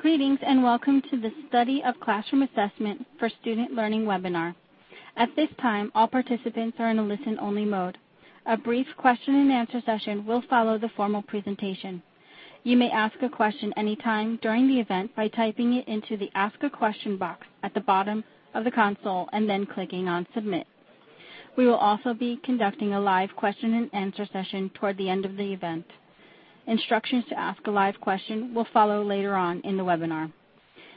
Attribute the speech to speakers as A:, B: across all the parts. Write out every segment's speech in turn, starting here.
A: Greetings and welcome to the Study of Classroom Assessment for Student Learning webinar. At this time, all participants are in a listen-only mode. A brief question-and-answer session will follow the formal presentation. You may ask a question anytime during the event by typing it into the Ask a Question box at the bottom of the console and then clicking on Submit. We will also be conducting a live question-and-answer session toward the end of the event. Instructions to ask a live question will follow later on in the webinar.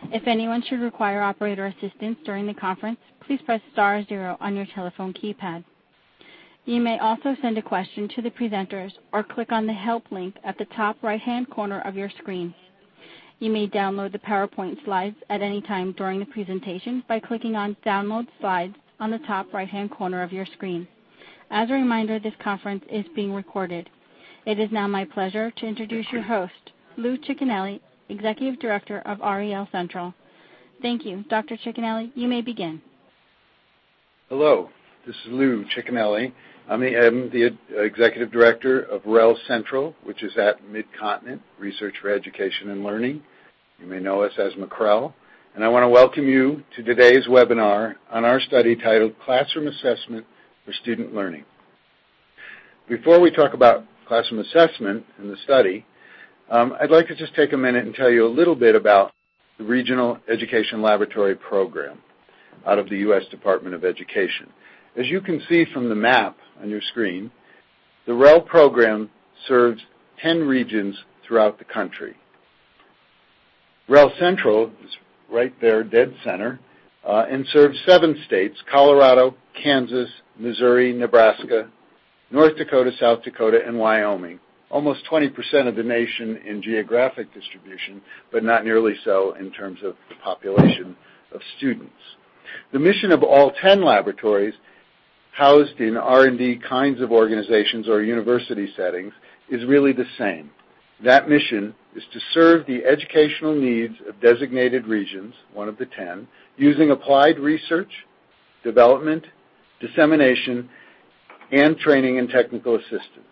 A: If anyone should require operator assistance during the conference, please press star 0 on your telephone keypad. You may also send a question to the presenters or click on the Help link at the top right-hand corner of your screen. You may download the PowerPoint slides at any time during the presentation by clicking on Download Slides on the top right-hand corner of your screen. As a reminder, this conference is being recorded. It is now my pleasure to introduce your host, Lou Ciccinelli, Executive Director of REL Central. Thank you. Dr. Ciccinelli, you may begin.
B: Hello, this is Lou Ciccinelli. I'm the Executive Director of REL Central, which is at Mid-Continent Research for Education and Learning. You may know us as McREL. And I want to welcome you to today's webinar on our study titled Classroom Assessment for Student Learning. Before we talk about classroom assessment in the study, I'd like to just take a minute and tell you a little bit about the Regional Education Laboratory Program out of the U.S. Department of Education. As you can see from the map on your screen, the REL program serves 10 regions throughout the country. REL Central is right there, dead center, and serves 7 states: Colorado, Kansas, Missouri, Nebraska, North Dakota, South Dakota, and Wyoming. Almost 20% of the nation in geographic distribution, but not nearly so in terms of the population of students. The mission of all 10 laboratories, housed in R&D kinds of organizations or university settings, is really the same. That mission is to serve the educational needs of designated regions, one of the 10, using applied research, development, dissemination, and training and technical assistance.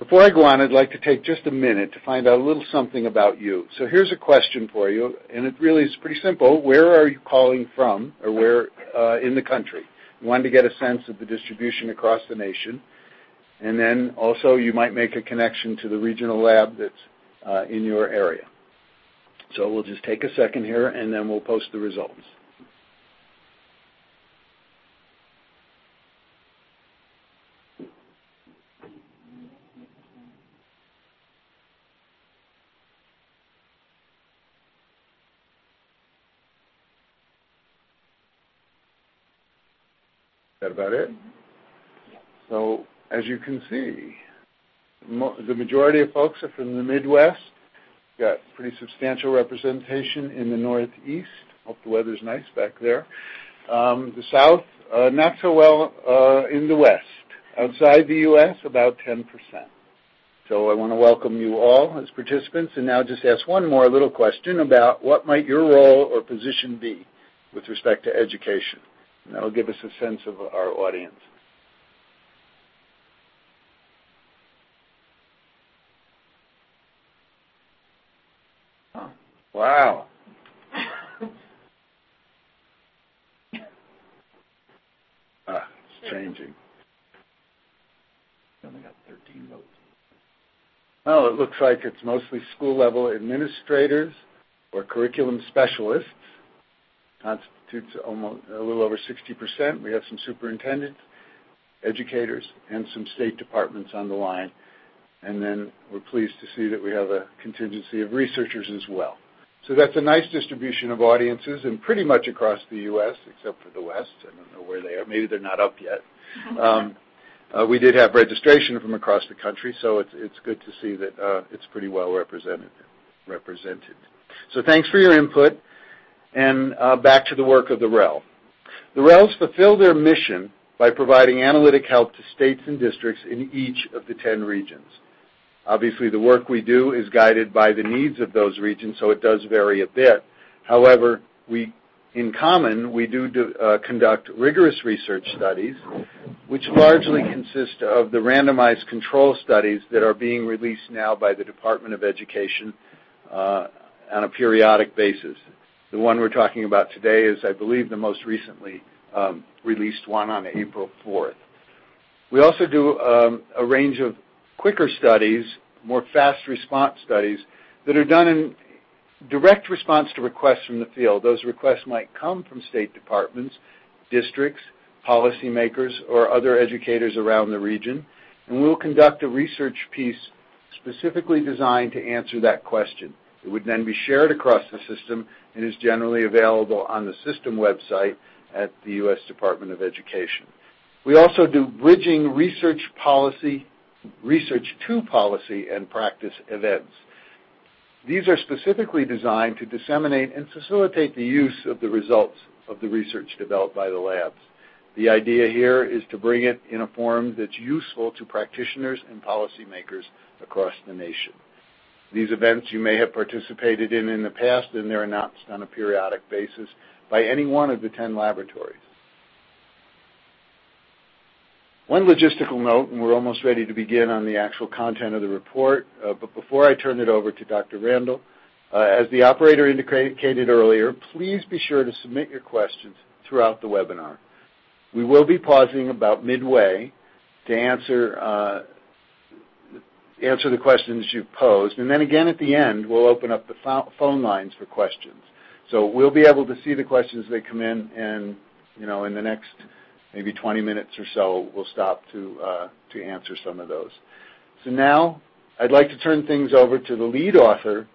B: Before I go on, I'd like to take just a minute to find out a little something about you. So here's a question for you, and it really is pretty simple. Where are you calling from, or where in the country? You wanted to get a sense of the distribution across the nation, and then also you might make a connection to the regional lab that's in your area. So we'll just take a second here, and then we'll post the results. Is that about it? So, as you can see, the majority of folks are from the Midwest. We've got pretty substantial representation in the Northeast. Hope the weather's nice back there. The South, not so well in the West. Outside the U.S., about 10%. So I want to welcome you all as participants, and now just ask one more little question about what might your role or position be with respect to education. And that will give us a sense of our audience. Oh, wow. It's changing. We only got 13 votes. Well, it looks like it's mostly school-level administrators or curriculum specialists. Constitutes almost a little over 60%. We have some superintendents, educators, and some state departments on the line. And then we're pleased to see that we have a contingency of researchers as well. So that's a nice distribution of audiences, and pretty much across the U.S., except for the West. I don't know where they are. Maybe they're not up yet. We did have registration from across the country, so it's good to see that it's pretty well represented. So thanks for your input. And back to the work of the REL. The RELs fulfill their mission by providing analytic help to states and districts in each of the 10 regions. Obviously, the work we do is guided by the needs of those regions, so it does vary a bit. However, in common, we do conduct rigorous research studies, which largely consist of the randomized control studies that are being released now by the Department of Education on a periodic basis. The one we're talking about today is, I believe, the most recently released one on April 4th. We also do a range of quicker studies, more fast response studies, that are done in direct response to requests from the field. Those requests might come from state departments, districts, policymakers, or other educators around the region, and we'll conduct a research piece specifically designed to answer that question. It would then be shared across the system and is generally available on the system website at the U.S. Department of Education. We also do bridging research to policy and practice events. These are specifically designed to disseminate and facilitate the use of the results of the research developed by the labs. The idea here is to bring it in a form that's useful to practitioners and policymakers across the nation. These events you may have participated in the past, and they're announced on a periodic basis by any one of the 10 laboratories. One logistical note, and we're almost ready to begin on the actual content of the report, but before I turn it over to Dr. Randall, as the operator indicated earlier, please be sure to submit your questions throughout the webinar. We will be pausing about midway to answer the questions you've posed, and then again at the end, we'll open up the phone lines for questions. So we'll be able to see the questions that come in, and in the next maybe 20 minutes or so, we'll stop to answer some of those. So now, I'd like to turn things over to the lead author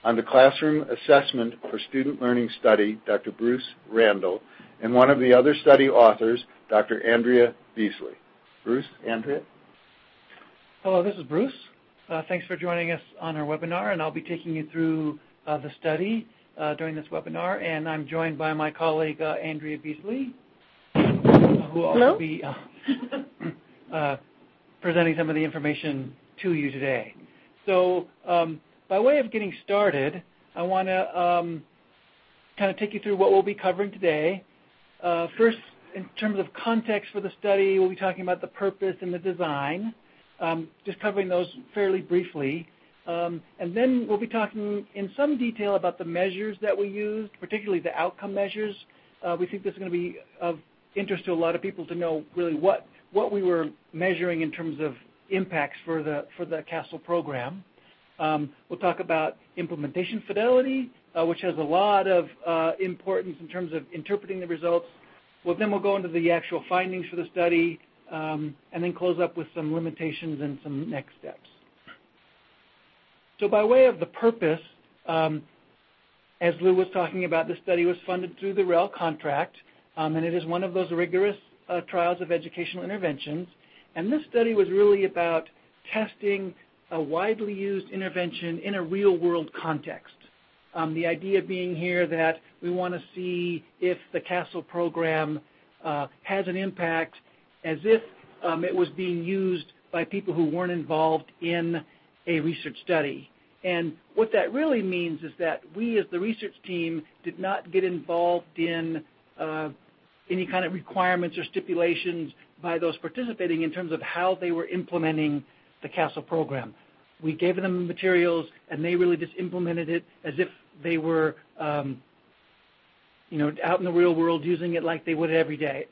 B: on the classroom assessment for student learning study, Dr. Bruce Randall, and one of the other study authors, Dr. Andrea Beasley. Bruce, Andrea?
C: Hello, this is Bruce. Thanks for joining us on our webinar, and I'll be taking you through the study during this webinar, and I'm joined by my colleague, Andrea Beasley, who will also be presenting some of the information to you today. So by way of getting started, I want to kind of take you through what we'll be covering today. First, in terms of context for the study, we'll be talking about the purpose and the design, just covering those fairly briefly. And then we'll be talking in some detail about the measures that we used, particularly the outcome measures. We think this is going to be of interest to a lot of people to know really what we were measuring in terms of impacts for the CASL program. We'll talk about implementation fidelity, which has a lot of importance in terms of interpreting the results. Then we'll go into the actual findings for the study, and then close up with some limitations and some next steps. So by way of the purpose, as Lou was talking about, this study was funded through the REL contract, and it is one of those rigorous trials of educational interventions. And this study was really about testing a widely used intervention in a real-world context. The idea being here that we want to see if the CASL program has an impact as if it was being used by people who weren't involved in a research study. And what that really means is that we as the research team did not get involved in any kind of requirements or stipulations by those participating in terms of how they were implementing the CASL program. We gave them materials, and they really just implemented it as if they were out in the real world using it like they would every day.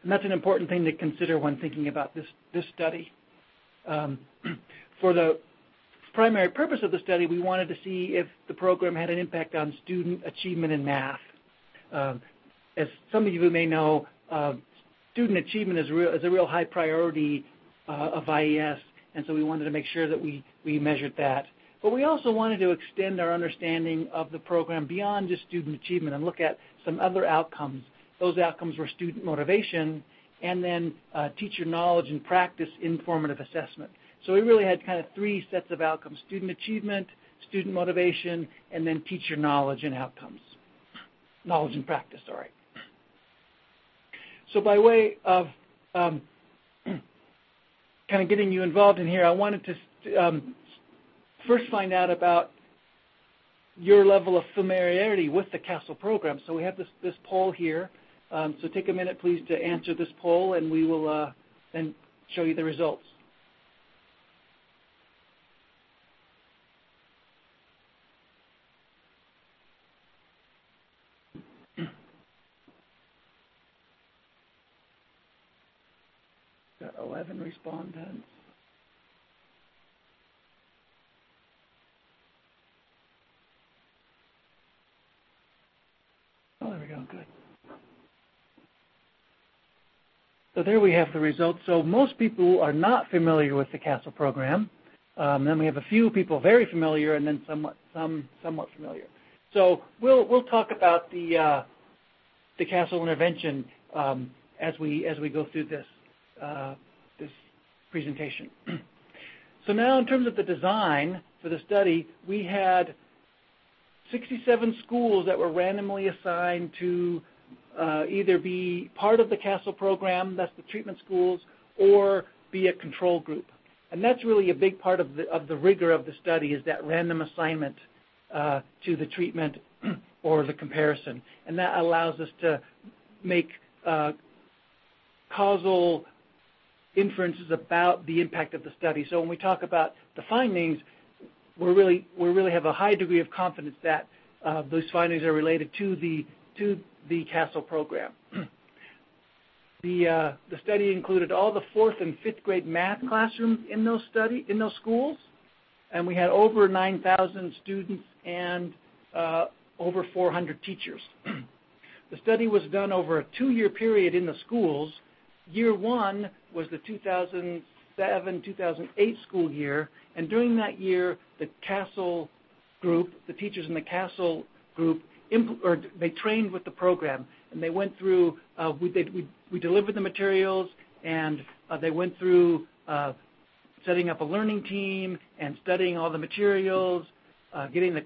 C: And that's an important thing to consider when thinking about this study. For the primary purpose of the study, we wanted to see if the program had an impact on student achievement in math. As some of you may know, student achievement is a real high priority of IES, and so we wanted to make sure that we measured that. But we also wanted to extend our understanding of the program beyond just student achievement and look at some other outcomes. Those outcomes were student motivation and then teacher knowledge and practice informative assessment. So we really had kind of three sets of outcomes: student achievement, student motivation, and then teacher knowledge and outcomes. Knowledge and practice, sorry. So by way of kind of getting you involved in here, I wanted to first find out about your level of familiarity with the CASL program. So we have this poll here. So take a minute, please, to answer this poll, and we will then show you the results. Got 11 respondents. Oh, there we go. Good. So there we have the results. So most people are not familiar with the CASL program. Then we have a few people very familiar, and then somewhat familiar. So we'll talk about the CASL intervention as we go through this presentation. So now, in terms of the design for the study, we had 67 schools that were randomly assigned to either be part of the CASL program, that's the treatment schools, or be a control group. And that's really a big part of the rigor of the study, is that random assignment to the treatment or the comparison. And that allows us to make causal inferences about the impact of the study. So when we talk about the findings, we really have a high degree of confidence that those findings are related to the CASL program. The study included all the 4th and 5th grade math classrooms in those schools, and we had over 9,000 students and over 400 teachers. The study was done over a 2-year period in the schools. Year 1 was the 2007-2008 school year, and during that year, the CASL group, the teachers in the CASL group, they trained with the program, and they went through. We delivered the materials, and they went through setting up a learning team and studying all the materials, getting the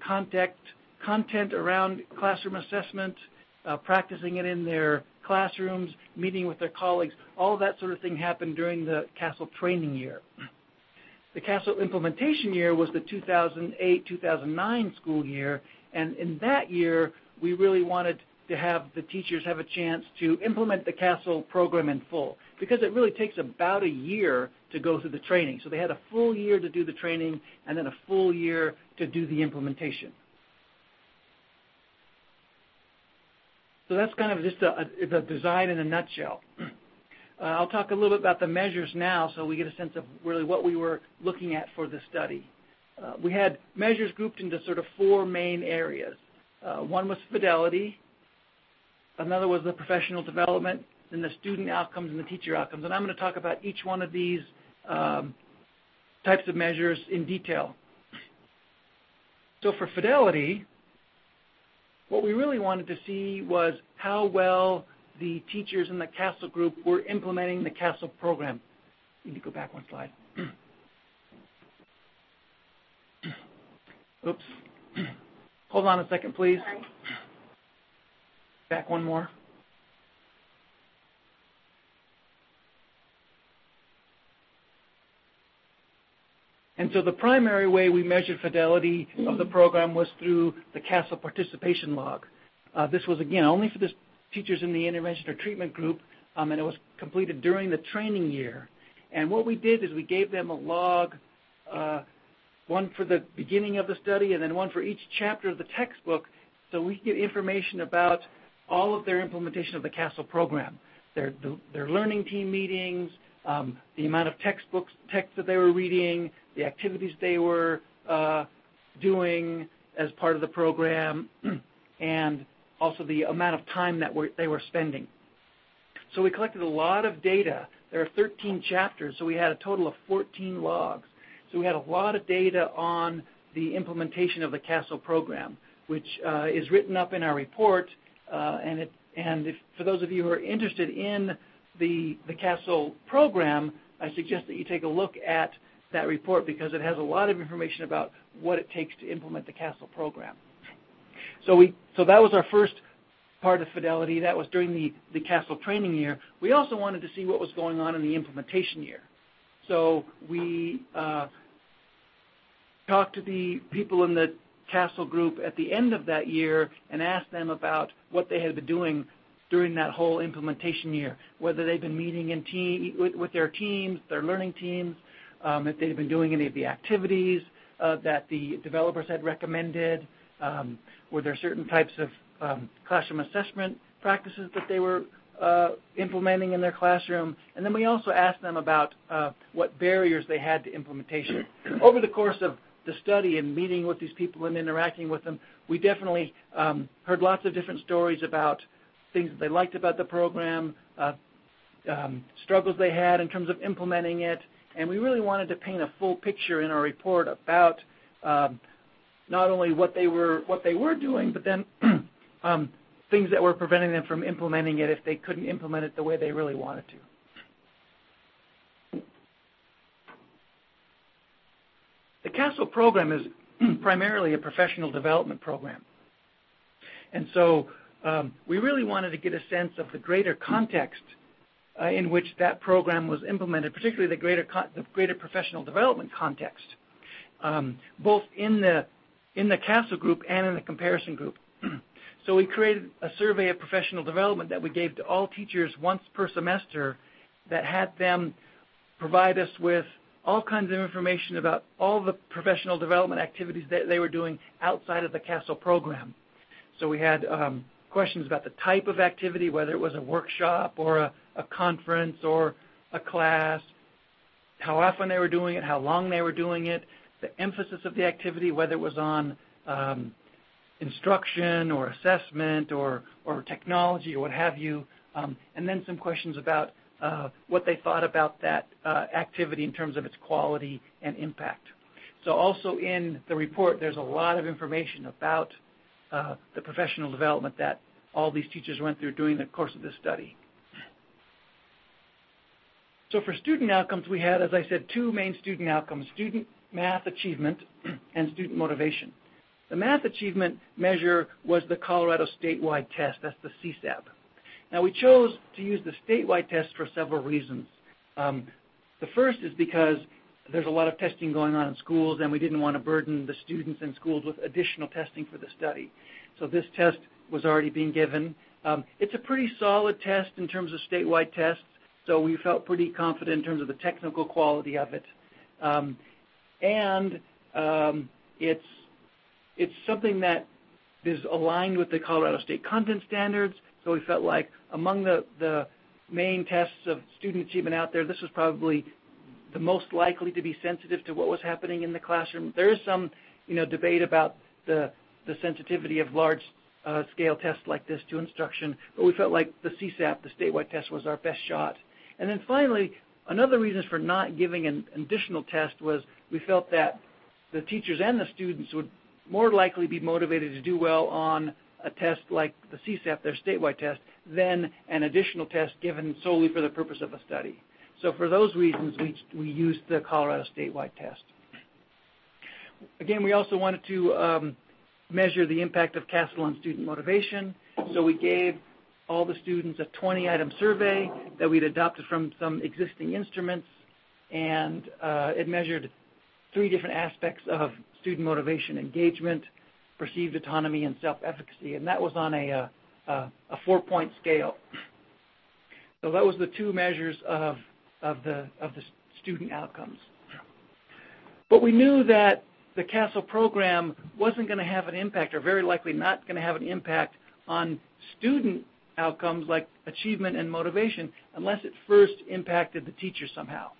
C: content around classroom assessment, practicing it in their classrooms, meeting with their colleagues. All of that sort of thing happened during the CASL training year. The CASL implementation year was the 2008-2009 school year, and in that year, we really wanted to have the teachers have a chance to implement the CASL program in full, because it really takes about a year to go through the training. So they had a full year to do the training and then a full year to do the implementation. So that's kind of just the design in a nutshell. I'll talk a little bit about the measures now so we get a sense of really what we were looking at for the study. We had measures grouped into sort of 4 main areas. One was fidelity, another was the professional development, then the student outcomes and the teacher outcomes. And I'm going to talk about each one of these types of measures in detail. So for fidelity, what we really wanted to see was how well the teachers in the CASL group were implementing the CASL program. You need to go back one slide. Oops. Hold on a second, please.
A: Sorry.
C: Back one more. And so the primary way we measured fidelity of the program was through the CASL participation log. This was, again, only for the teachers in the intervention or treatment group, and it was completed during the training year. And what we did is we gave them a log, one for the beginning of the study and then one for each chapter of the textbook, so we could get information about all of their implementation of the CASL program, their learning team meetings, the amount of text that they were reading, the activities they were doing as part of the program, and also the amount of time that they were spending. So we collected a lot of data. There are 13 chapters, so we had a total of 14 logs. So we had a lot of data on the implementation of the CASL program, which is written up in our report. And for those of you who are interested in the CASL program, I suggest that you take a look at that report because it has a lot of information about what it takes to implement the CASL program. So that was our first part of fidelity. That was during the CASL training year. We also wanted to see what was going on in the implementation year. So we talked to the people in the CASL group at the end of that year and asked them about what they had been doing during that whole implementation year, whether they've been meeting with their teams, their learning teams, if they've been doing any of the activities that the developers had recommended, were there certain types of classroom assessment practices that they were implementing in their classroom, and then we also asked them about what barriers they had to implementation. Over the course of the study and meeting with these people and interacting with them, we definitely heard lots of different stories about things that they liked about the program, struggles they had in terms of implementing it, and we really wanted to paint a full picture in our report about not only what they were doing, but then things that were preventing them from implementing it if they couldn't implement it the way they really wanted to. The CASL program is primarily a professional development program. And so we really wanted to get a sense of the greater context in which that program was implemented, particularly the greater professional development context, both in the CASL group and in the comparison group. So we created a survey of professional development that we gave to all teachers once per semester that had them provide us with all kinds of information about all the professional development activities that they were doing outside of the CASL program. So we had questions about the type of activity, whether it was a workshop or a conference or a class, how often they were doing it, how long they were doing it, the emphasis of the activity, whether it was on instruction or assessment or technology or what have you, and then some questions about what they thought about that activity in terms of its quality and impact. So also in the report, there's a lot of information about the professional development that all these teachers went through during the course of this study. So for student outcomes, we had, as I said, two main student outcomes, student math achievement and student motivation. The math achievement measure was the Colorado statewide test. That's the CSAP. Now, we chose to use the statewide test for several reasons. The first is because there's a lot of testing going on in schools, and we didn't want to burden the students and schools with additional testing for the study. So this test was already being given. It's a pretty solid test in terms of statewide tests, so we felt pretty confident in terms of the technical quality of it. It's something that is aligned with the Colorado State content standards, so we felt like among the main tests of student achievement out there, this was probably the most likely to be sensitive to what was happening in the classroom. There is some debate about the sensitivity of large scale tests like this to instruction, but we felt like the CSAP, the statewide test, was our best shot. And then finally, another reason for not giving an additional test was we felt that the teachers and the students would more likely be motivated to do well on a test like the CSAP, their statewide test, than an additional test given solely for the purpose of a study. So for those reasons, we used the Colorado statewide test. Again, we also wanted to measure the impact of CASL on student motivation. So we gave all the students a 20-item survey that we'd adopted from some existing instruments, and it measured 3 different aspects of student motivation: engagement, perceived autonomy, and self-efficacy, and that was on a 4-point scale. So that was the 2 measures of the student outcomes. But we knew that the CASL program wasn't going to have an impact, or very likely not going to have an impact on student outcomes like achievement and motivation unless it first impacted the teacher somehow.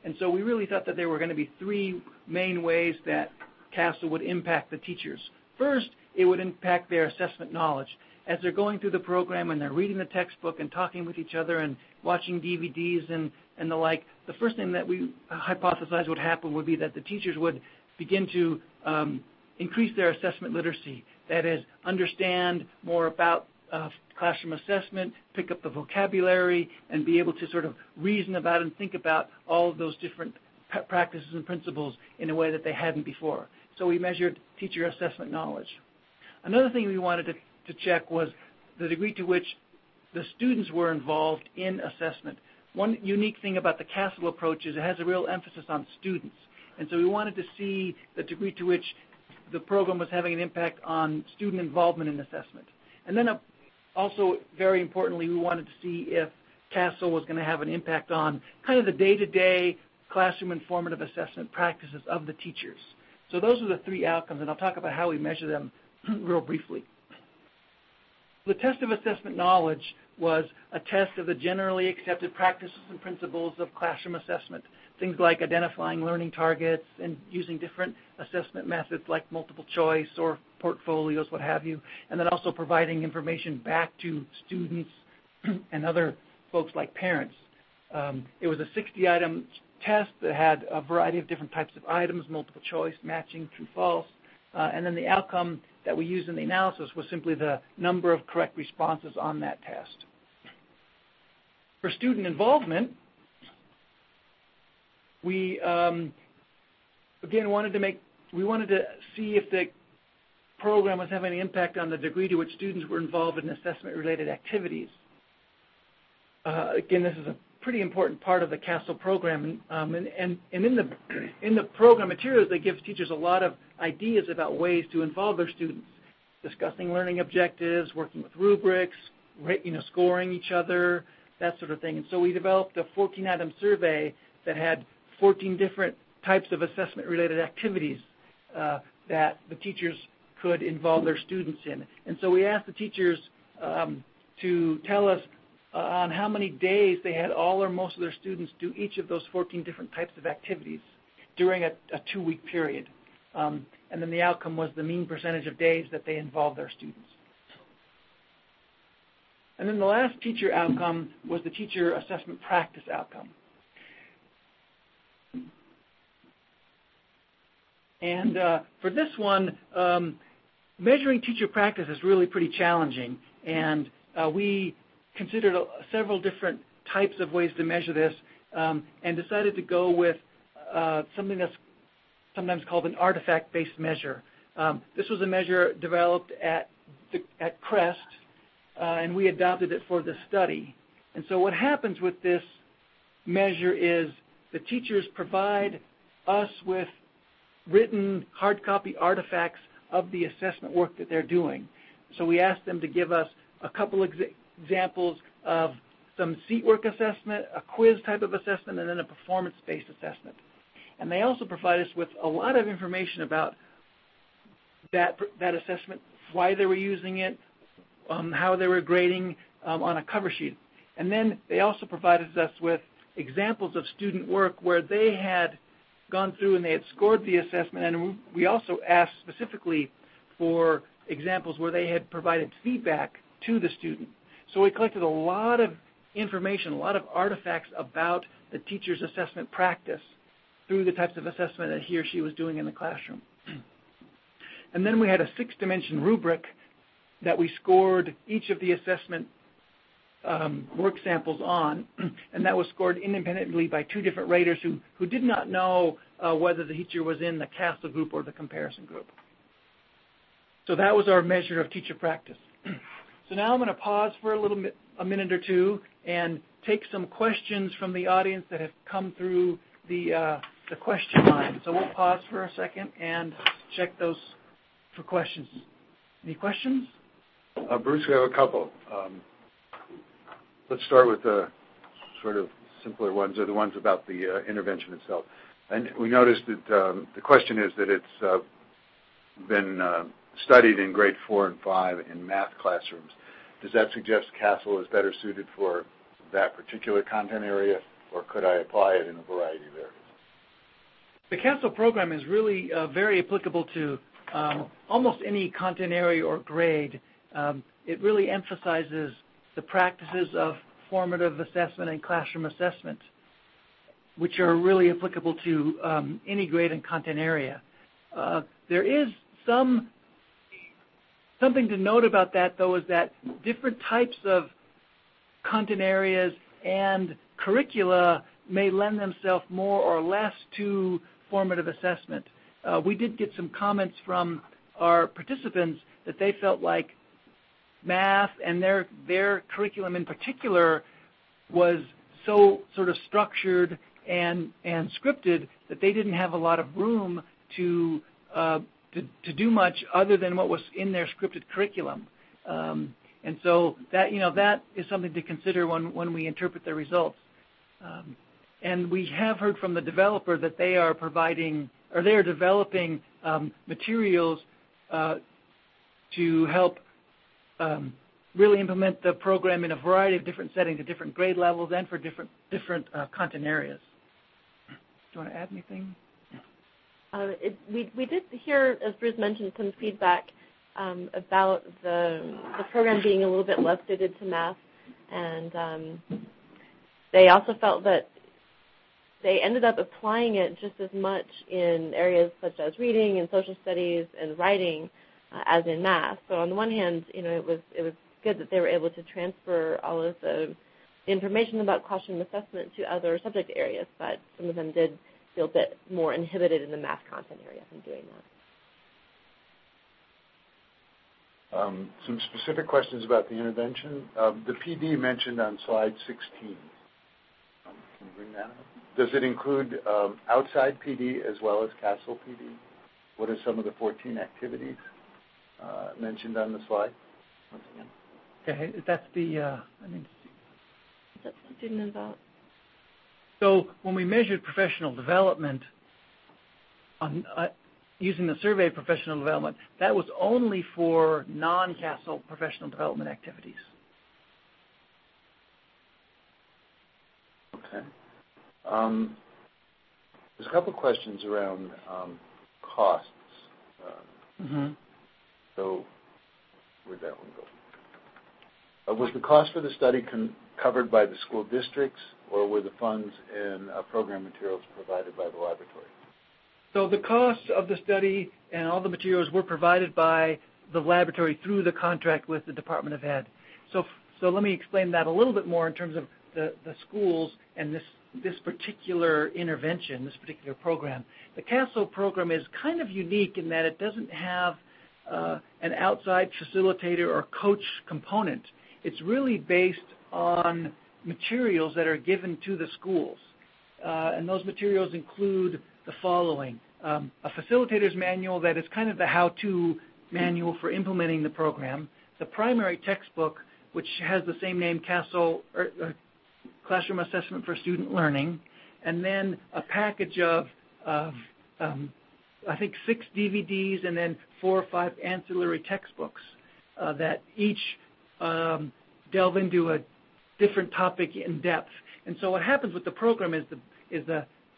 C: And so we really thought that there were going to be 3 main ways that CASL would impact the teachers. First, it would impact their assessment knowledge. As they're going through the program and they're reading the textbook and talking with each other and watching DVDs and the like, the first thing that we hypothesized would happen would be that the teachers would begin to increase their assessment literacy. That is, understand more about classroom assessment, pick up the vocabulary, and be able to sort of reason about and think about all of those different practices and principles in a way that they hadn't before. So we measured teacher assessment knowledge. Another thing we wanted to check was the degree to which the students were involved in assessment. One unique thing about the CASL approach is it has a real emphasis on students. And so we wanted to see the degree to which the program was having an impact on student involvement in assessment. And then also, very importantly, we wanted to see if CASL was going to have an impact on kind of the day-to-day classroom informative assessment practices of the teachers. So those are the 3 outcomes, and I'll talk about how we measure them real briefly. The test of assessment knowledge was a test of the generally accepted practices and principles of classroom assessment, things like identifying learning targets and using different assessment methods like multiple choice or portfolios, what have you, and then also providing information back to students and other folks like parents. It was a 60-item test that had a variety of different types of items, multiple choice, matching, true, false, and then the outcome that we used in the analysis was simply the number of correct responses on that test. For student involvement, we again wanted to see if the program was having any impact on the degree to which students were involved in assessment-related activities. Again, this is a pretty important part of the CASL program, and in the program materials, they give teachers a lot of ideas about ways to involve their students, discussing learning objectives, working with rubrics, scoring each other, that sort of thing. And so we developed a 14-item survey that had 14 different types of assessment-related activities that the teachers could involve their students in. And so we asked the teachers to tell us on how many days they had all or most of their students do each of those 14 different types of activities during a 2-week period. And then the outcome was the mean percentage of days that they involved their students. And then the last teacher outcome was the teacher assessment practice outcome. And for this one, measuring teacher practice is really pretty challenging, and we considered several different types of ways to measure this and decided to go with something that's sometimes called an artifact-based measure. This was a measure developed at CREST, and we adopted it for this study. And so what happens with this measure is the teachers provide us with written hard copy artifacts of the assessment work that they're doing. So we asked them to give us a couple examples of some seat work assessment, a quiz type of assessment, and then a performance-based assessment. And they also provide us with a lot of information about that assessment, why they were using it, how they were grading on a cover sheet. And then they also provided us with examples of student work where they had gone through and they had scored the assessment, and we also asked specifically for examples where they had provided feedback to the student. So we collected a lot of information, a lot of artifacts about the teacher's assessment practice through the types of assessment that he or she was doing in the classroom. And then we had a 6-dimension rubric that we scored each of the assessment work samples on, and that was scored independently by 2 different raters who did not know whether the teacher was in the CASL group or the comparison group. So that was our measure of teacher practice. So now I'm going to pause for a minute or two and take some questions from the audience that have come through the question line. So we'll pause for a second and check those for questions. Any questions?
B: Bruce, we have a couple. Let's start with the sort of simpler ones, or the ones about the intervention itself. And we noticed that the question is that it's been studied in grade 4 and 5 in math classrooms. Does that suggest CASL is better suited for that particular content area, or could I apply it in a variety of areas?
C: The CASL program is really very applicable to almost any content area or grade. It really emphasizes the practices of formative assessment and classroom assessment, which are really applicable to any grade and content area. There is something to note about that, though, is that different types of content areas and curricula may lend themselves more or less to formative assessment. We did get some comments from our participants that they felt like math and their curriculum in particular was so sort of structured and scripted that they didn't have a lot of room to do much other than what was in their scripted curriculum. And so that is something to consider when we interpret the results. And we have heard from the developer that they are developing materials to help really implement the program in a variety of different settings at different grade levels and for different content areas. Do you want to add anything?
D: We did hear, as Bruce mentioned, some feedback about the program being a little bit less suited to math, and they also felt that they ended up applying it just as much in areas such as reading and social studies and writing as in math. So on the one hand, it was good that they were able to transfer all of the information about classroom assessment to other subject areas, but some of them did feel a bit more inhibited in the math content area from doing that.
B: Some specific questions about the intervention. The PD mentioned on slide 16. Can you bring that up? Does it include outside PD as well as CASL PD? What are some of the 14 activities mentioned on the slide? Once again.
C: Okay, that's the,
D: That's student involvement.
C: So when we measured professional development on using the survey of professional development, that was only for non-CASL professional development activities.
B: Okay. There's a couple of questions around costs. So where'd that one go? Was the cost for the study covered by the school districts, or were the funds and program materials provided by the laboratory?
C: So the costs of the study and all the materials were provided by the laboratory through the contract with the Department of Ed. So let me explain that a little bit more in terms of the schools and this particular intervention, this particular program. The CASL program is kind of unique in that it doesn't have an outside facilitator or coach component. It's really based on materials that are given to the schools. And those materials include the following. A facilitator's manual that is kind of the how-to manual for implementing the program. The primary textbook, which has the same name, CASL, Classroom Assessment for Student Learning. And then a package of I think 6 DVDs and then 4 or 5 ancillary textbooks that each delve into a different topic in depth. And so what happens with the program is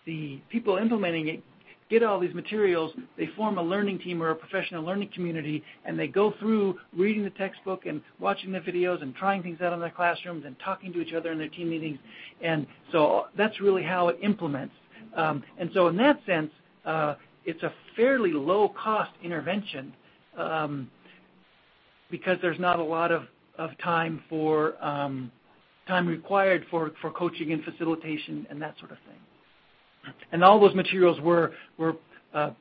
C: the people implementing it get all these materials, they form a learning team or a professional learning community, and they go through reading the textbook and watching the videos and trying things out in their classrooms and talking to each other in their team meetings. And so that's really how it implements. And so in that sense, it's a fairly low-cost intervention because there's not a lot of time for time required for coaching and facilitation and that sort of thing. And all those materials were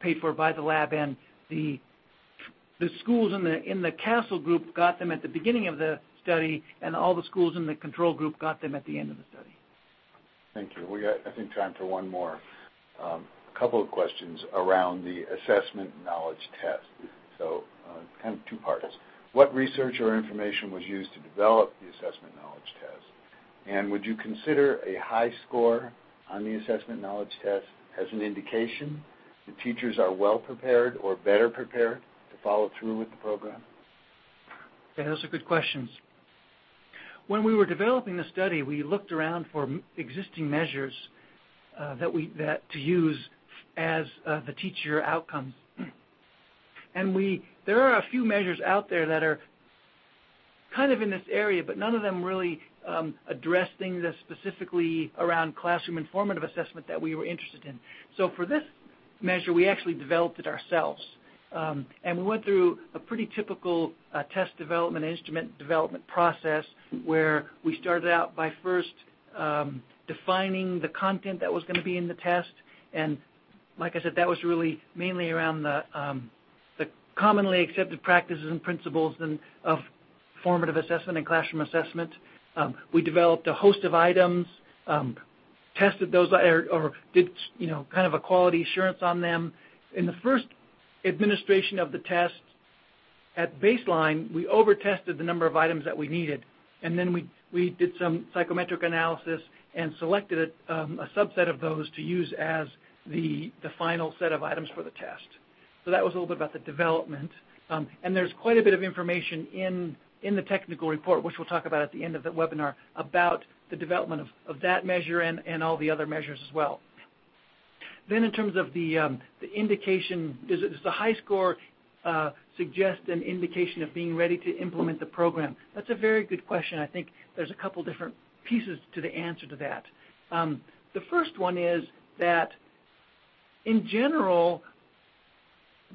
C: paid for by the lab, and the schools in the CASL group got them at the beginning of the study, and all the schools in the control group got them at the end of the study.
B: Thank you. We got, I think, time for one more. A couple of questions around the assessment knowledge test. So kind of 2 parts. What research or information was used to develop the assessment knowledge test? And would you consider a high score on the assessment knowledge test as an indication that teachers are well prepared or better prepared to follow through with the program?
C: Okay, those are good questions. When we were developing the study, we looked around for existing measures that to use as the teacher outcomes. And there are a few measures out there that are kind of in this area, but none of them really address things that specifically around classroom informative assessment that we were interested in. So for this measure, we actually developed it ourselves. And we went through a pretty typical test development, instrument development process where we started out by first defining the content that was going to be in the test. And like I said, that was really mainly around the commonly accepted practices and principles of formative assessment and classroom assessment. We developed a host of items, tested those, or did kind of a quality assurance on them. In the first administration of the test, at baseline, we over-tested the number of items that we needed, and then we did some psychometric analysis and selected a subset of those to use as the final set of items for the test. So that was a little bit about the development. And there's quite a bit of information in in the technical report, which we'll talk about at the end of the webinar, about the development of that measure and all the other measures as well. Then in terms of the indication, does the high score suggest an indication of being ready to implement the program? That's a very good question. I think there's a couple different pieces to the answer to that. The first one is that in general,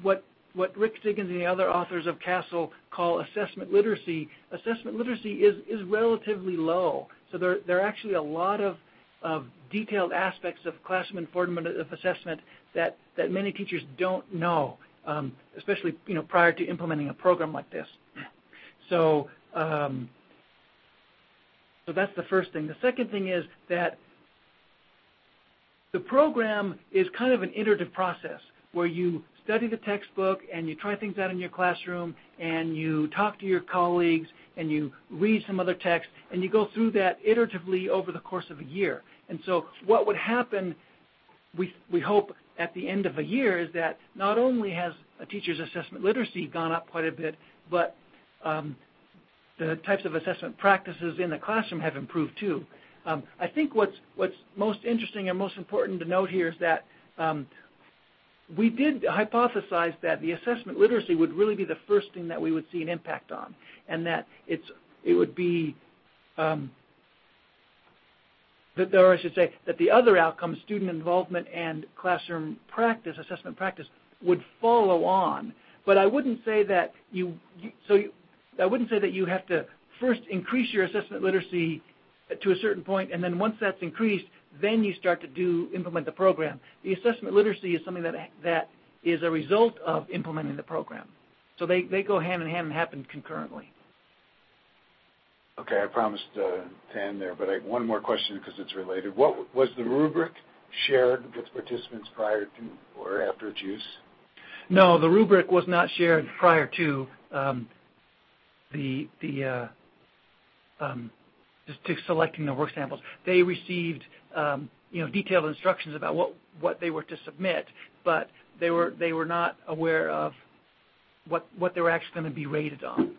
C: what Rick Stiggins and the other authors of CASL call assessment literacy is relatively low. So there are actually a lot of detailed aspects of classroom informative assessment that many teachers don't know, especially prior to implementing a program like this. So that's the first thing. The second thing is that the program is kind of an iterative process where you study the textbook and you try things out in your classroom and you talk to your colleagues and you read some other text and you go through that iteratively over the course of a year. And so what would happen, we hope at the end of a year, is that not only has a teacher's assessment literacy gone up quite a bit, but the types of assessment practices in the classroom have improved too. I think what's most interesting and most important to note here is that we did hypothesize that the assessment literacy would really be the first thing that we would see an impact on, and that it would be, or I should say, that the other outcomes, student involvement and classroom practice, assessment practice, would follow on. But I wouldn't say that you have to first increase your assessment literacy to a certain point, and then once that's increased, then you start to implement the program. The assessment literacy is something that is a result of implementing the program. So they go hand in hand and happen concurrently.
B: Okay, I promised to end there, but one more question because it's related. What was the rubric shared with participants prior to or after its use?
C: No, the rubric was not shared prior to just to selecting the work samples. They received detailed instructions about what they were to submit, but they were not aware of what they were actually going to be rated on.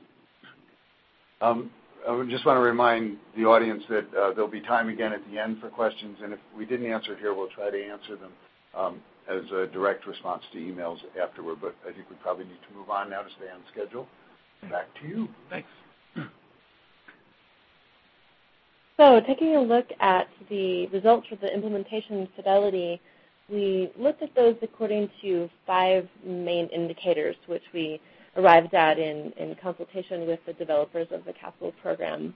B: I just want to remind the audience that there'll be time again at the end for questions, and if we didn't answer it here, we'll try to answer them as a direct response to emails afterward, but I think we probably need to move on now to stay on schedule. Back to you.
C: Thanks.
D: So taking a look at the results for the implementation Fidelity, we looked at those according to 5 main indicators, which we arrived at in consultation with the developers of the CASL program.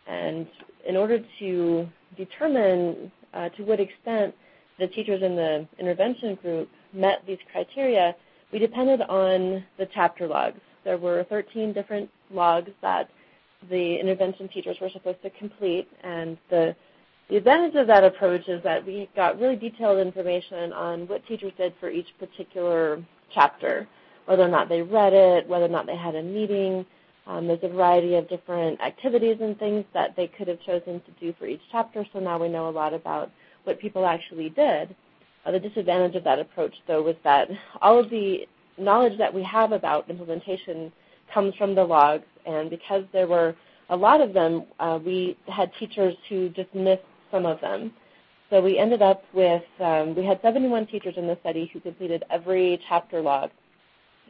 D: And in order to determine to what extent the teachers in the intervention group met these criteria, we depended on the chapter logs. There were 13 different logs that the intervention teachers were supposed to complete, and the advantage of that approach is that we got really detailed information on what teachers did for each particular chapter, whether or not they read it, whether or not they had a meeting. There's a variety of different activities and things that they could have chosen to do for each chapter, so now we know a lot about what people actually did. The disadvantage of that approach, though, was that all of the knowledge that we have about implementation comes from the logs, and because there were a lot of them, we had teachers who just missed some of them. So we ended up with, we had 71 teachers in the study who completed every chapter log,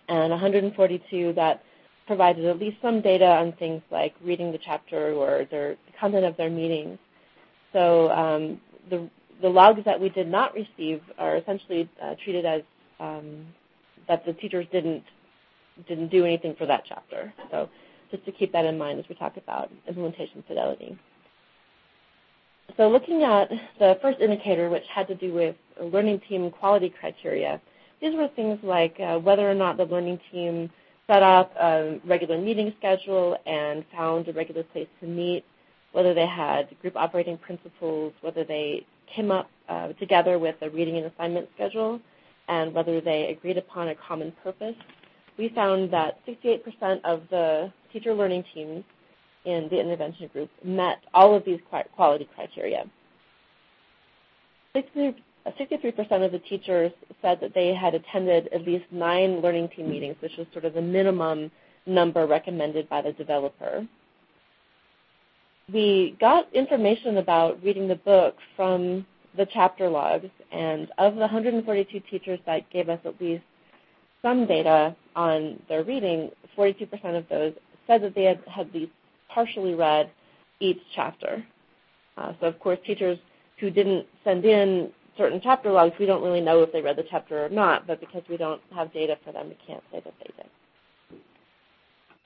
D: and 142 that provided at least some data on things like reading the chapter or the content of their meetings. So the logs that we did not receive are essentially treated as that the teachers didn't do anything for that chapter. So just to keep that in mind as we talk about implementation Fidelity. So looking at the first indicator, which had to do with learning team quality criteria, these were things like whether or not the learning team set up a regular meeting schedule and found a regular place to meet, whether they had group operating principles, whether they came up together with a reading and assignment schedule, and whether they agreed upon a common purpose. We found that 68% of the teacher learning teams in the intervention group met all of these quality criteria. 63% of the teachers said that they had attended at least 9 learning team meetings, which was sort of the minimum number recommended by the developer. We got information about reading the book from the chapter logs, and of the 142 teachers that gave us at least some data on their reading, 42% of those said that they had at least partially read each chapter. So, of course, teachers who didn't send in certain chapter logs, we don't really know if they read the chapter or not, but because we don't have data for them, we can't say that they did.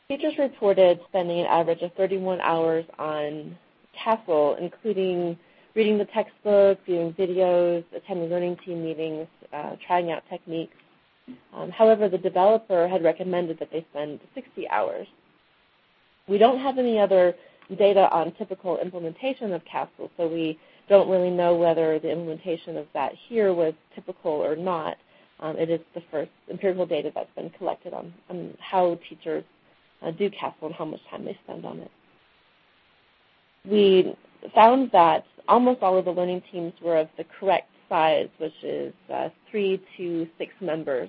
D: Teachers reported spending an average of 31 hours on CASL, including reading the textbook, viewing videos, attending learning team meetings, trying out techniques. However, the developer had recommended that they spend 60 hours. We don't have any other data on typical implementation of CASL, so we don't really know whether the implementation of that here was typical or not. It is the first empirical data that's been collected on how teachers do CASL and how much time they spend on it. We found that almost all of the learning teams were of the correct size, which is 3 to 6 members.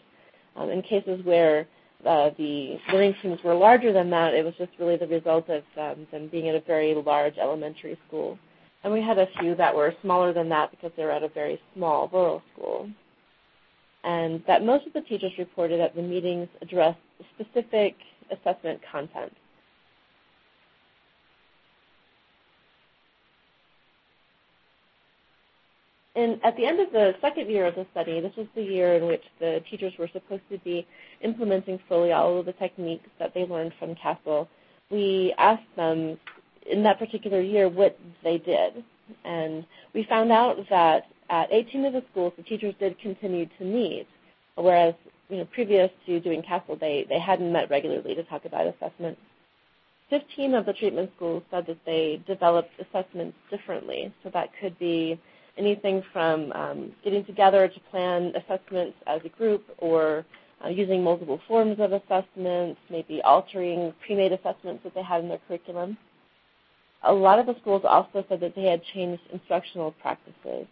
D: In cases where the learning teams were larger than that, it was just really the result of them being at a very large elementary school. And we had a few that were smaller than that because they were at a very small rural school. And that most of the teachers reported that the meetings addressed specific assessment content. And at the end of the second year of the study, this was the year in which the teachers were supposed to be implementing fully all of the techniques that they learned from CASL. We asked them in that particular year what they did. And we found out that at 18 of the schools, the teachers did continue to meet, whereas previous to doing CASL, they hadn't met regularly to talk about assessment. 15 of the treatment schools said that they developed assessments differently. So that could be anything from getting together to plan assessments as a group, or using multiple forms of assessments, maybe altering pre-made assessments that they had in their curriculum. A lot of the schools also said that they had changed instructional practices,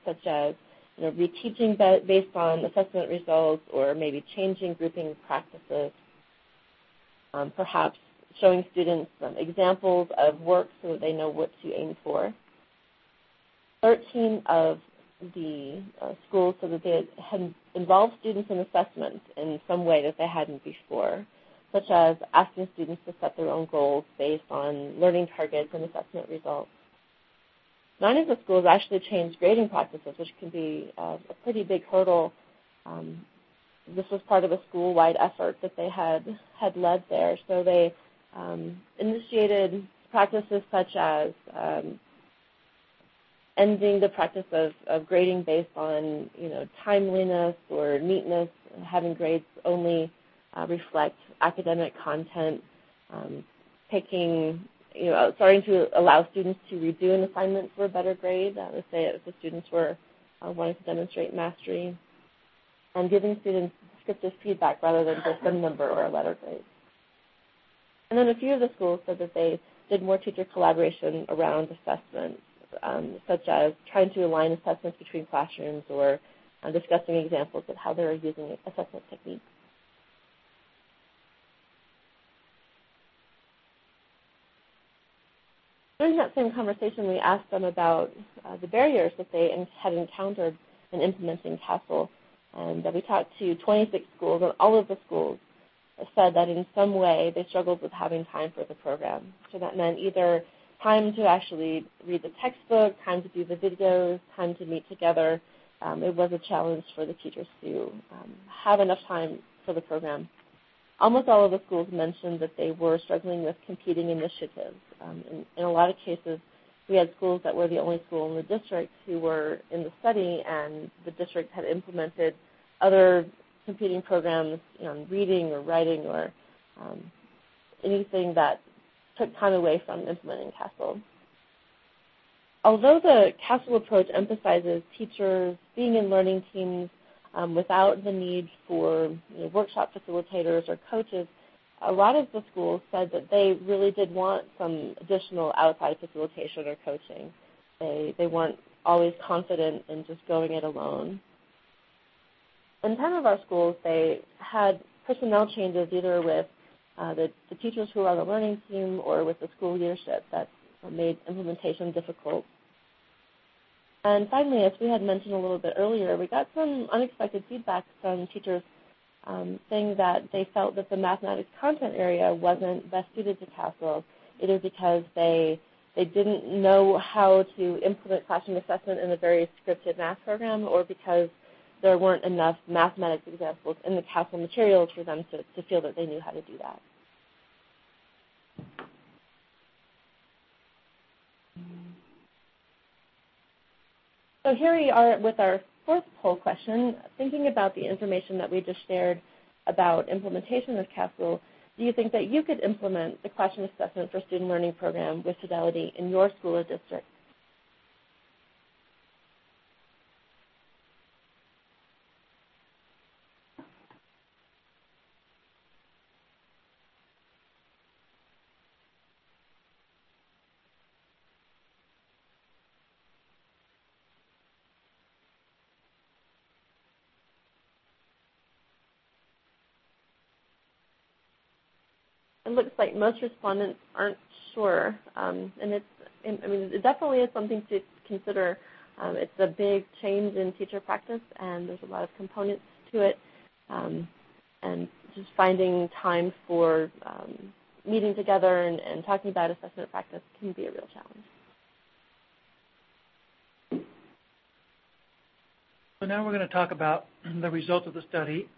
D: such as reteaching based on assessment results, or maybe changing grouping practices, perhaps showing students some examples of work so that they know what to aim for. 13 of the schools said that they had involved students in assessments in some way that they hadn't before, such as asking students to set their own goals based on learning targets and assessment results. 9 of the schools actually changed grading practices, which can be a pretty big hurdle. This was part of a school-wide effort that they had led there. So they initiated practices such as ending the practice of grading based on timeliness or neatness, having grades only reflect academic content, starting to allow students to redo an assignment for a better grade, let's say if the students were wanting to demonstrate mastery, and giving students descriptive feedback rather than just a number or a letter grade. And then a few of the schools said that they did more teacher collaboration around assessments, such as trying to align assessments between classrooms, or discussing examples of how they were using assessment techniques. During that same conversation, we asked them about the barriers that they had encountered in implementing CASL, and we talked to 26 schools, and all of the schools said that in some way they struggled with having time for the program. So that meant either time to actually read the textbook, time to do the videos, time to meet together. It was a challenge for the teachers to have enough time for the program. Almost all of the schools mentioned that they were struggling with competing initiatives. In a lot of cases, we had schools that were the only school in the district who were in the study, and the district had implemented other competing programs, reading or writing or anything that took time away from implementing CASL. Although the CASL approach emphasizes teachers being in learning teams without the need for workshop facilitators or coaches, a lot of the schools said that they really did want some additional outside facilitation or coaching. They weren't always confident in just going it alone. In 10 of our schools, they had personnel changes either with the teachers who are on the learning team or with the school leadership that made implementation difficult. And finally, as we had mentioned a little bit earlier, we got some unexpected feedback from teachers saying that they felt that the mathematics content area wasn't best suited to CASL, either because they didn't know how to implement classroom assessment in a very scripted math program, or because there weren't enough mathematics examples in the CASL materials for them to feel that they knew how to do that. So here we are with our fourth poll question, thinking about the information that we just shared about implementation of CASL. Do you think that you could implement the classroom assessment for student learning program with Fidelity in your school or district? It looks like most respondents aren't sure, and it definitely is something to consider. It's a big change in teacher practice, and there's a lot of components to it, and just finding time for meeting together and talking about assessment practice can be a real challenge.
C: So now we're going to talk about the results of the study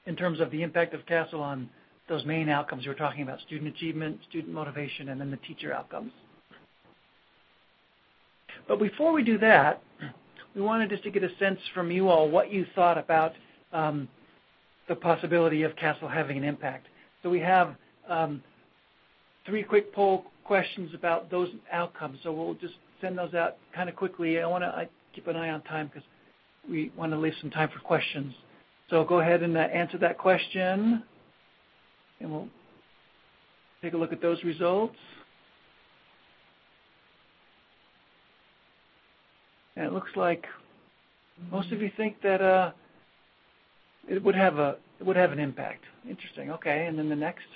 C: in terms of the impact of CASL on those main outcomes we were talking about: student achievement, student motivation, and then the teacher outcomes. But before we do that, we wanted just to get a sense from you all what you thought about the possibility of CASL having an impact. So we have 3 quick poll questions about those outcomes. So we'll just send those out kind of quickly. I keep an eye on time because we want to leave some time for questions. So go ahead and answer that question, and we'll take a look at those results. And it looks like most of you think that it would have an impact. Interesting. Okay. And then the next,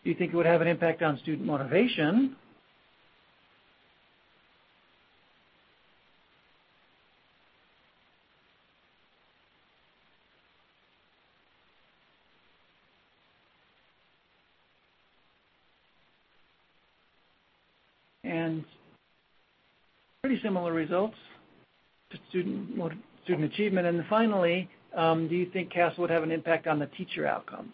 C: do you think it would have an impact on student motivation? And pretty similar results to student achievement. And finally, do you think CASL would have an impact on the teacher outcomes?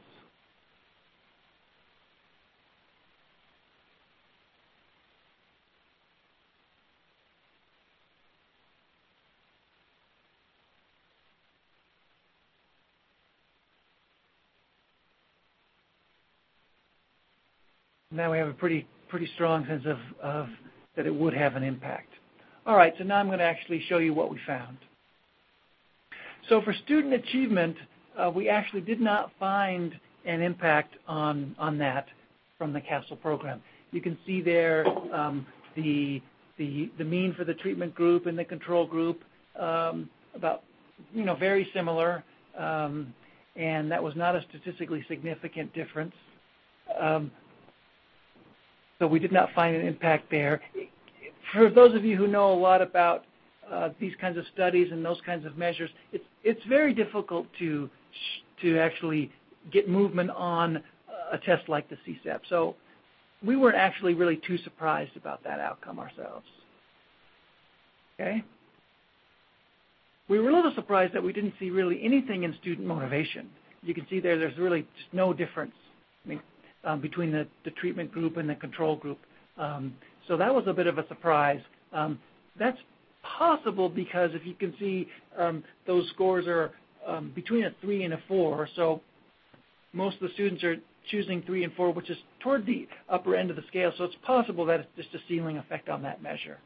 C: Now we have a pretty strong sense of that it would have an impact. All right, so now I'm going to actually show you what we found. So for student achievement, we actually did not find an impact on that from the CASL program. You can see there the mean for the treatment group and the control group about very similar, and that was not a statistically significant difference. So we did not find an impact there. For those of you who know a lot about these kinds of studies and those kinds of measures, it's very difficult to actually get movement on a test like the CSAP. So we weren't actually really too surprised about that outcome ourselves. Okay? We were a little surprised that we didn't see really anything in student motivation. You can see there's really just no difference between the treatment group and the control group. So that was a bit of a surprise. That's possible because if you can see those scores are between a 3 and a 4. So most of the students are choosing 3 and 4, which is toward the upper end of the scale. So it's possible that it's just a ceiling effect on that measure.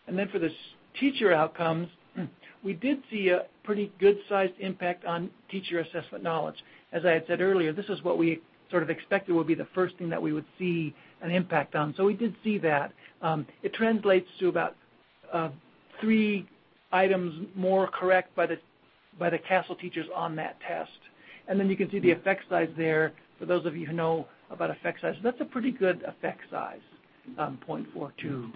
C: And then for the teacher outcomes, we did see a pretty good-sized impact on teacher assessment knowledge. As I had said earlier, this is what we sort of expected would be the first thing that we would see an impact on. So we did see that. It translates to about 3 items more correct by the CASL teachers on that test. And then you can see the effect size there. For those of you who know about effect size, that's a pretty good effect size, 0.42.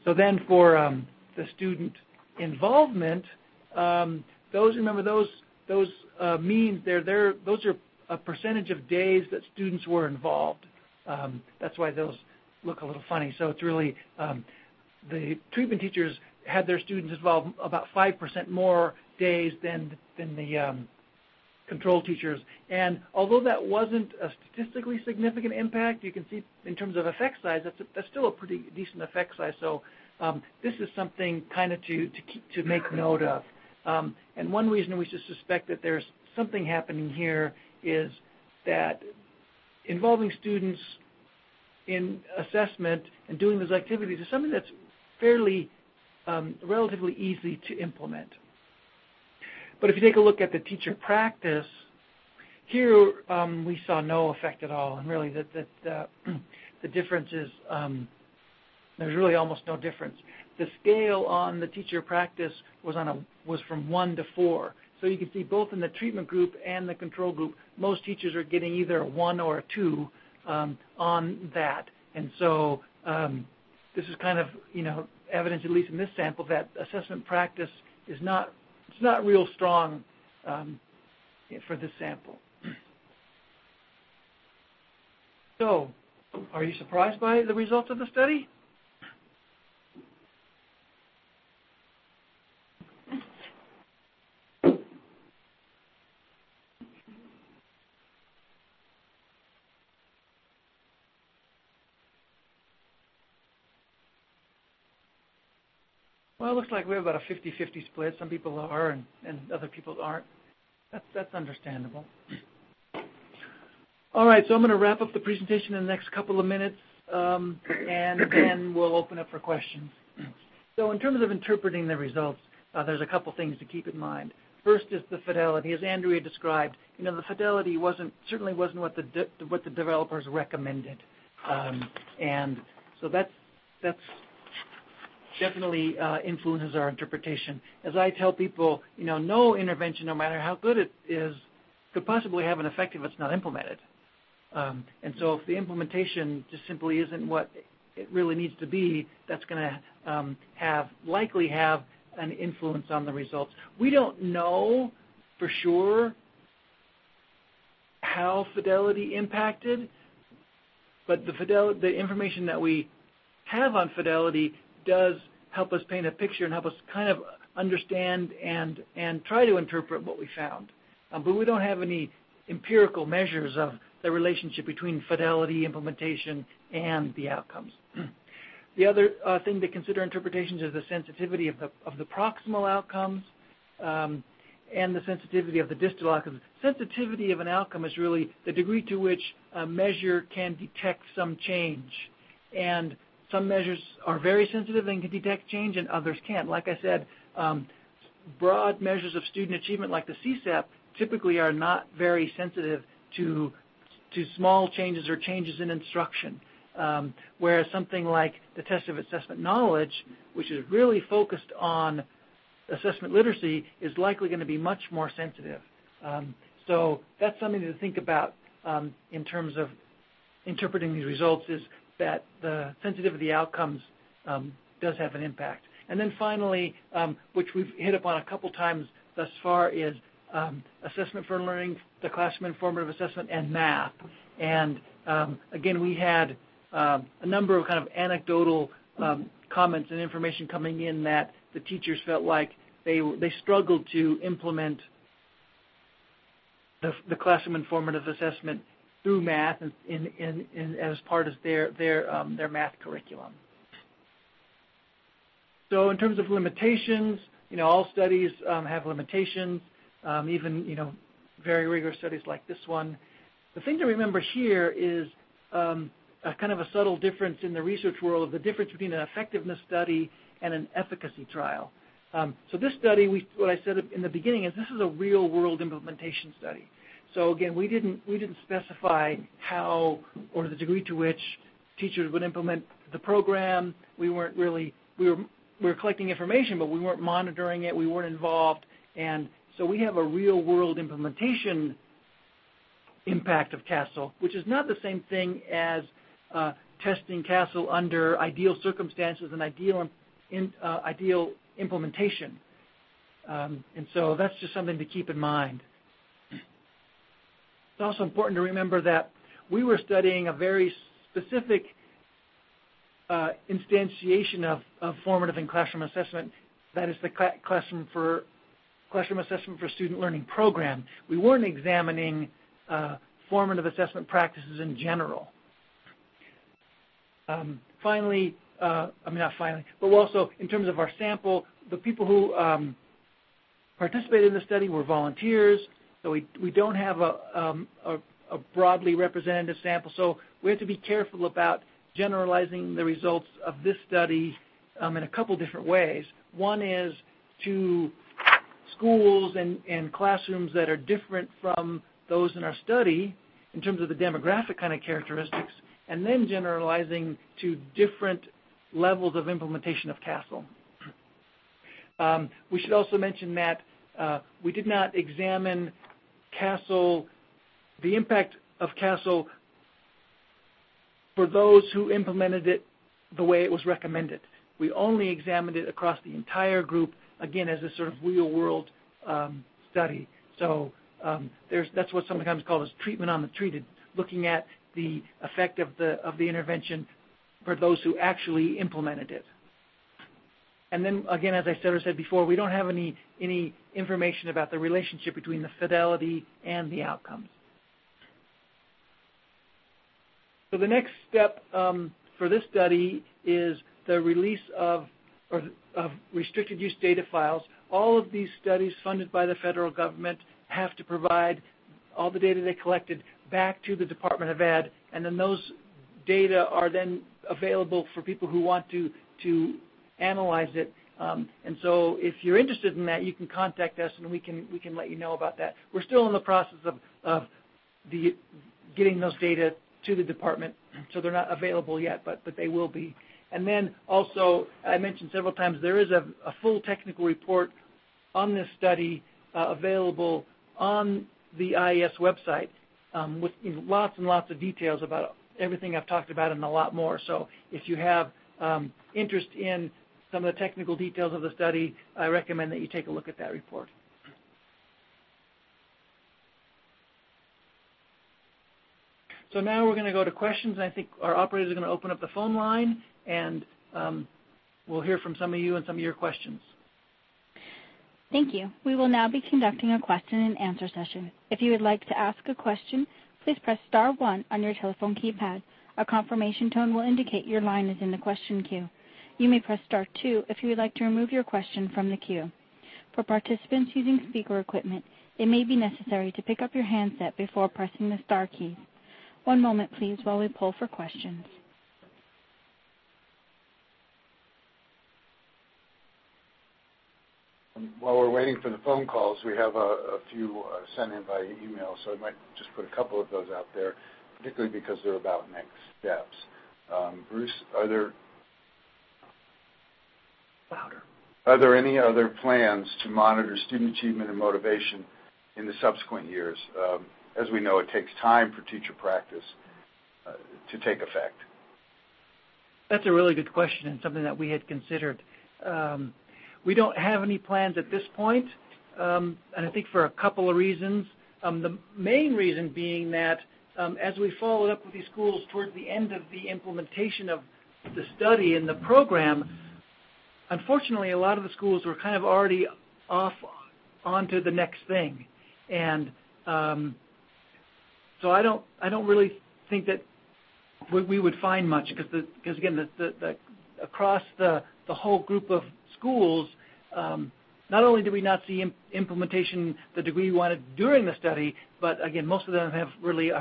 C: So then for the student involvement, those means those are a percentage of days that students were involved. That's why those look a little funny. So it's really the treatment teachers had their students involved about 5% more days than the control teachers. And although that wasn't a statistically significant impact, you can see in terms of effect size, that's still a pretty decent effect size. So this is something kind of to make note of. And one reason we should suspect that there's something happening here is that involving students in assessment and doing those activities is something that's fairly relatively easy to implement. But if you take a look at the teacher practice, here we saw no effect at all, and really the difference is there's really almost no difference. The scale on the teacher practice was from 1 to 4. So you can see both in the treatment group and the control group, most teachers are getting either a 1 or a 2 on that. And so this is kind of evidence, at least in this sample, that assessment practice is not real strong for this sample. So, are you surprised by the results of the study? Well, it looks like we have about a 50-50 split. Some people are, and other people aren't. That's understandable. All right, so I'm going to wrap up the presentation in the next couple of minutes, and then we'll open up for questions. So in terms of interpreting the results, there's a couple things to keep in mind. First is the fidelity. As Andrea described, the fidelity certainly wasn't what the developers recommended, and so that's definitely influences our interpretation. As I tell people, no intervention, no matter how good it is, could possibly have an effect if it's not implemented. And so if the implementation just simply isn't what it really needs to be, that's going to likely have an influence on the results. We don't know for sure how fidelity impacted, but the information that we have on fidelity does help us paint a picture and help us kind of understand and try to interpret what we found. But we don't have any empirical measures of the relationship between fidelity, implementation, and the outcomes. The other thing to consider interpretations is the sensitivity of the proximal outcomes and the sensitivity of the distal outcomes. Sensitivity of an outcome is really the degree to which a measure can detect some change. And some measures are very sensitive and can detect change, and others can't. Like I said, broad measures of student achievement like the CSAP typically are not very sensitive to small changes or changes in instruction, whereas something like the test of assessment knowledge, which is really focused on assessment literacy, is likely going to be much more sensitive. So that's something to think about in terms of interpreting these results, is that the sensitivity of the outcomes does have an impact. And then finally, which we've hit upon a couple times thus far, is assessment for learning, the classroom informative assessment, and math. And again, we had a number of kind of anecdotal comments and information coming in that the teachers felt like they struggled to implement the classroom informative assessment through math as part of their math curriculum. So in terms of limitations, all studies have limitations, even very rigorous studies like this one. The thing to remember here is a kind of a subtle difference in the research world of the difference between an effectiveness study and an efficacy trial. So this study, what I said in the beginning is this is a real-world implementation study. So again, we didn't specify how or the degree to which teachers would implement the program. We were collecting information, but we weren't monitoring it. We weren't involved, and So we have a real-world implementation impact of CASL, which is not the same thing as testing CASL under ideal circumstances and ideal implementation. And so that's just something to keep in mind. It's also important to remember that we were studying a very specific instantiation of formative and classroom assessment. That is the classroom assessment for student learning program. We weren't examining formative assessment practices in general. Finally, not finally, but also in terms of our sample, the people who participated in the study were volunteers, so we don't have a broadly representative sample. So we have to be careful about generalizing the results of this study in a couple different ways. One is to schools and classrooms that are different from those in our study in terms of the demographic kind of characteristics, and then generalizing to different levels of implementation of CASL. We should also mention that we did not examine CASL, the impact of CASL for those who implemented it the way it was recommended. We only examined it across the entire group, again, as a sort of real-world study. So that's what's sometimes called as treatment on the treated, looking at the effect of the intervention for those who actually implemented it. And then, again, as I said before, we don't have any information about the relationship between the fidelity and the outcomes. So the next step for this study is the release of restricted use data files. All of these studies funded by the federal government have to provide all the data they collected back to the Department of Ed, and then those data are then available for people who want to analyze it. And so if you're interested in that, you can contact us and we can let you know about that. We're still in the process of getting those data to the department, so they're not available yet, but they will be. And then also, I mentioned several times, there is a full technical report on this study available on the IES website with lots and lots of details about everything I've talked about and a lot more. So if you have interest in some of the technical details of the study, I recommend that you take a look at that report. So now we're going to go to questions, and I think our operators are going to open up the phone line, and we'll hear from some of you and some of your questions.
A: Thank you. We will now be conducting a question and answer session. If you would like to ask a question, please press star 1 on your telephone keypad. A confirmation tone will indicate your line is in the question queue. You may press star 2 if you would like to remove your question from the queue. For participants using speaker equipment, it may be necessary to pick up your handset before pressing the star keys. One moment, please, while we poll for questions.
B: While we're waiting for the phone calls, we have a few sent in by email, so I might just put a couple of those out there, particularly because they're about next steps. Bruce, are there any other plans to monitor student achievement and motivation in the subsequent years? As we know, it takes time for teacher practice to take effect.
C: That's a really good question and something that we had considered. We don't have any plans at this point, and I think for a couple of reasons. The main reason being that as we followed up with these schools towards the end of the implementation of the study and the program, unfortunately, a lot of the schools were kind of already off onto the next thing, and so I don't really think that we would find much because again, across the whole group of schools, not only did we not see implementation the degree we wanted during the study, but again, most of them have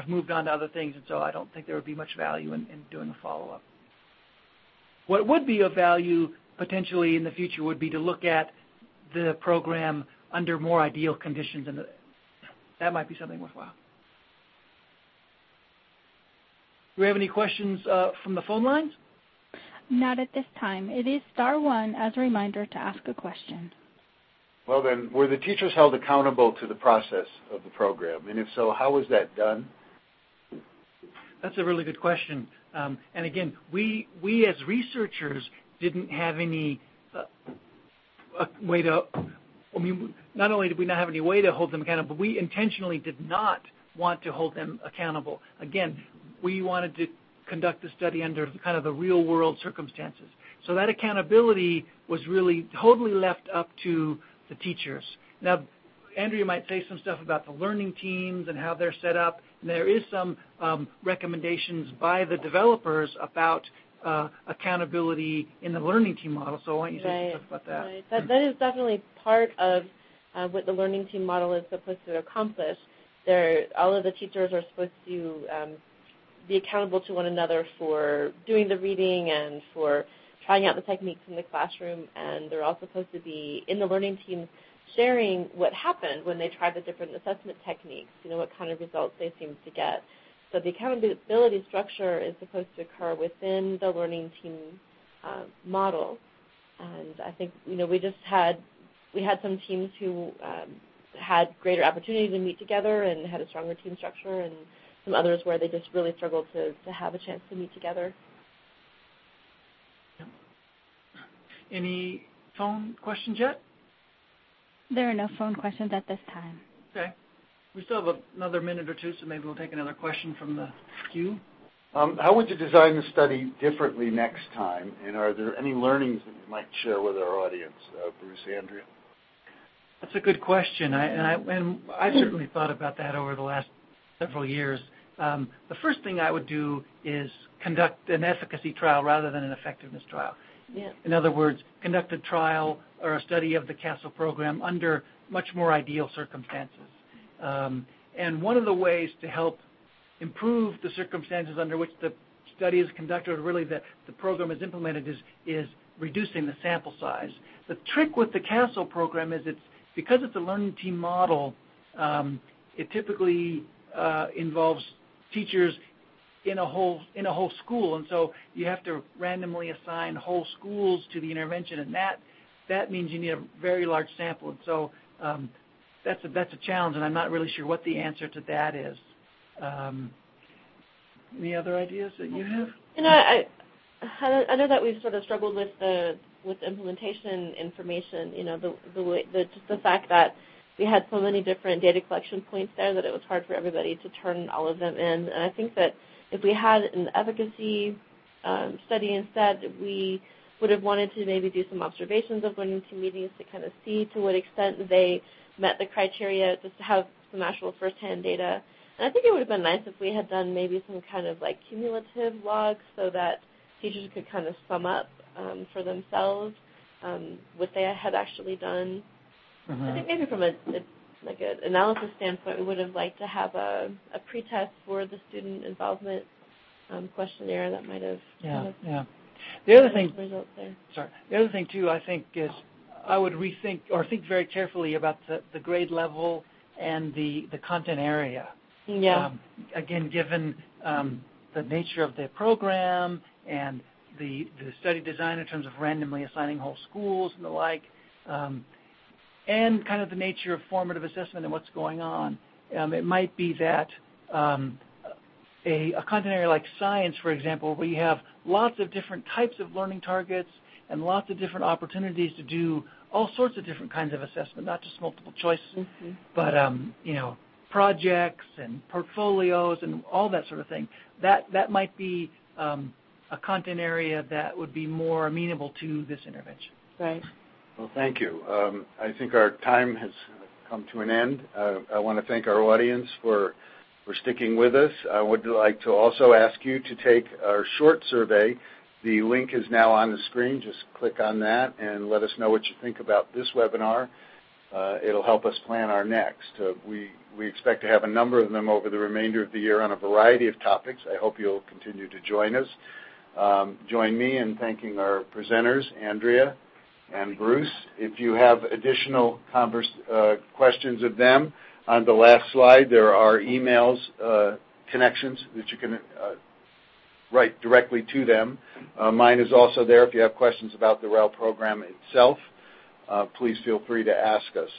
C: moved on to other things, and so I don't think there would be much value in doing a follow-up. What would be of value potentially in the future would be to look at the program under more ideal conditions, and that might be something worthwhile. Do we have any questions from the phone lines?
A: Not at this time. It is star 1 as a reminder to ask a question.
B: Well, then, were the teachers held accountable to the process of the program? And if so, how was that done?
C: That's a really good question. And again, we as researchers didn't have any way to, not only did we not have any way to hold them accountable, but we intentionally did not want to hold them accountable. Again, we wanted to conduct the study under kind of the real world circumstances. So that accountability was really totally left up to the teachers. Now, Andrea might say some stuff about the learning teams and how they're set up. And there is some recommendations by the developers about accountability in the learning team model. So why don't you say some stuff about that?
D: Right. That is definitely part of what the learning team model is supposed to accomplish. All of the teachers are supposed to be accountable to one another for doing the reading and for trying out the techniques in the classroom, and they're all supposed to be in the learning teams sharing what happened when they tried the different assessment techniques, what kind of results they seemed to get. So the accountability structure is supposed to occur within the learning team model. And I think, we had some teams who had greater opportunity to meet together and had a stronger team structure, and some others where they just really struggled to have a chance to meet together.
C: Any phone questions yet?
A: There are no phone questions at this time.
C: Okay. We still have another minute or two, so maybe we'll take another question from the queue.
B: How would you design the study differently next time? And are there any learnings that you might share with our audience? Bruce, Andrea?
C: That's a good question. I certainly thought about that over the last several years. The first thing I would do is conduct an efficacy trial rather than an effectiveness trial.
D: Yeah.
C: In other words, conduct a trial or a study of the CASL program under much more ideal circumstances. And one of the ways to help improve the circumstances under which the study is conducted, or really the program is implemented, is reducing the sample size. The trick with the CASL program is because it's a learning team model, it typically involves teachers in a whole school, and so you have to randomly assign whole schools to the intervention, and that means you need a very large sample, and so that's a challenge, and I'm not really sure what the answer to that is. Any other ideas that you have?
D: I know that we've sort of struggled with the implementation information. Just the fact that we had so many different data collection points there that it was hard for everybody to turn all of them in. And I think that if we had an efficacy study instead, we would have wanted to maybe do some observations of learning team meetings to kind of see to what extent they met the criteria, just to have some actual firsthand data. And I think it would have been nice if we had done maybe some kind of like cumulative logs so that teachers could kind of sum up for themselves what they had actually done.
C: Mm-hmm.
D: I think maybe from an analysis standpoint, we would have liked to have a pretest for the student involvement questionnaire that might have
C: The other thing,
D: results there.
C: The other thing too, I think, is I would rethink or think very carefully about the grade level and the content area.
D: Yeah.
C: Again, given the nature of the program and the study design in terms of randomly assigning whole schools and the like, and kind of the nature of formative assessment and what's going on, it might be that a content area like science, for example, where you have lots of different types of learning targets and lots of different opportunities to do all sorts of different kinds of assessment, not just multiple choice,
D: mm-hmm.
C: but projects and portfolios and all that sort of thing. That might be a content area that would be more amenable to this intervention.
D: Right.
B: Well, thank you. I think our time has come to an end. I want to thank our audience for sticking with us. I would like to also ask you to take our short survey. The link is now on the screen. Just click on that and let us know what you think about this webinar. It'll help us plan our next. We expect to have a number of them over the remainder of the year on a variety of topics. I hope you'll continue to join us. Join me in thanking our presenters, Andrea and Bruce. If you have additional questions of them, on the last slide there are emails, connections that you can write directly to them. Mine is also there if you have questions about the REL program itself. please feel free to ask us.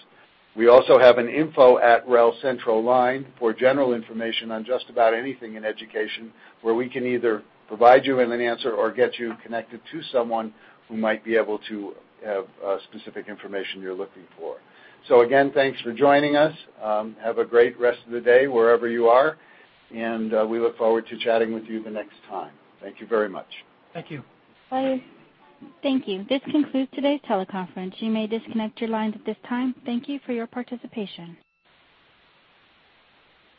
B: We also have an info@REL Central line for general information on just about anything in education, where we can either provide you with an answer or get you connected to someone who might be able to have specific information you're looking for. So again, thanks for joining us. Have a great rest of the day wherever you are, and we look forward to chatting with you the next time. Thank you very much.
C: Thank you.
A: Bye. Thank you. This concludes today's teleconference. You may disconnect your lines at this time. Thank you for your participation.